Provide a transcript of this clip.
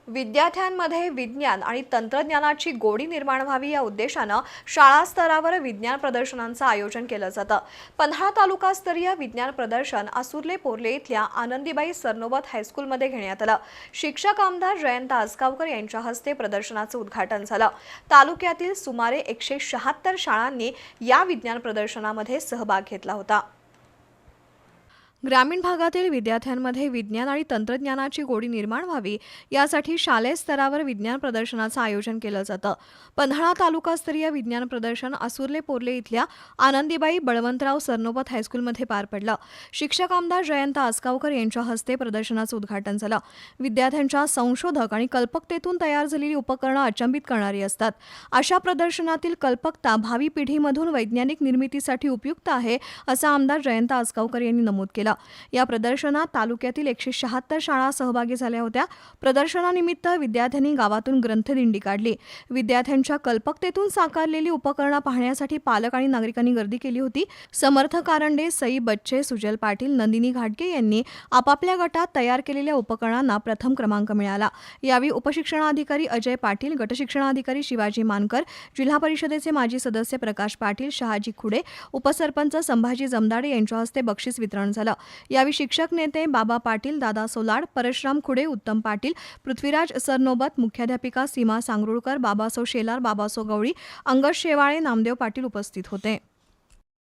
विद्यार्थ्यांमध्ये विज्ञान आणि तंत्रज्ञानाची गोडी निर्माण व्हावी या उद्देशानं शाळा स्तरावर विज्ञान प्रदर्शनांचं आयोजन केलं जातं। पन्हाळा तालुकास्तरीय विज्ञान प्रदर्शन आसुर्ले पोर्ले इथल्या आनंदीबाई सरनोबत हायस्कूलमध्ये घेण्यात आलं। शिक्षक आमदार जयंत आसगावकर यांच्या हस्ते प्रदर्शनाचं उद्घाटन झालं। तालुक्यातील सुमारे 176 शाळांनी या विज्ञान प्रदर्शनामध्ये सहभाग घेतला होता। ग्रामीण भागातील विद्यार्थ्यांमध्ये विज्ञान आणि तंत्रज्ञानाची गोडी निर्माण व्हावी यासाठी शालेय स्तरावर विज्ञान प्रदर्शनाचं आयोजन केलं जातं। पन्हाळा तालुकास्तरीय विज्ञान प्रदर्शन आसुर्ले पोर्ले इथल्या आनंदीबाई बळवंतराव सरनोबत हायस्कूलमध्ये पार पडलं। शिक्षक आमदार जयंत आसगावकर यांच्या हस्ते प्रदर्शनाचं उद्घाटन झालं। विद्यार्थ्यांच्या संशोधक आणि कल्पकतेतून तयार झालेली उपकरणं अचंबित करणारी असतात। अशा प्रदर्शनातील कल्पकता भावी पिढीमधून वैज्ञानिक निर्मितीसाठी उपयुक्त आहे, असं आमदार जयंत आसगावकर यांनी नमूद केलं। या प्रदर्शनात तालुक्यातील 176 शाळा सहभागी झाल्या होत्या। प्रदर्शनानिमित्त विद्यार्थ्यांनी गावातून ग्रंथदिंडी काढली। विद्यार्थ्यांच्या कल्पकतेतून साकारलेली उपकरणं पाहण्यासाठी पालक आणि नागरिकांनी गर्दी केली होती। समर्थ कारंडे, सई बच्चे, सुजल पाटील, नंदिनी घाटगे यांनी आपापल्या गटात तयार केलेल्या उपकरणांना प्रथम क्रमांक मिळाला। यावेळी उपशिक्षणाधिकारी अजय पाटील, गटशिक्षणाधिकारी शिवाजी मानकर, जिल्हा परिषदेचे माजी सदस्य प्रकाश पाटील, शहाजी खुडे, उपसरपंच संभाजी जमदाडे यांच्या हस्ते बक्षीस वितरण झालं। यावेळी शिक्षक नेते बाबा पाटील, दादा सोलाड, परशुराम खुडे, उत्तम पाटील, पृथ्वीराज सरनोबत, मुख्याध्यापिका सीमा सांगरुळकर, बाबासो शेलार, बाबासो गवळी, अंगद शेवाळे, नामदेव पाटील उपस्थित होते।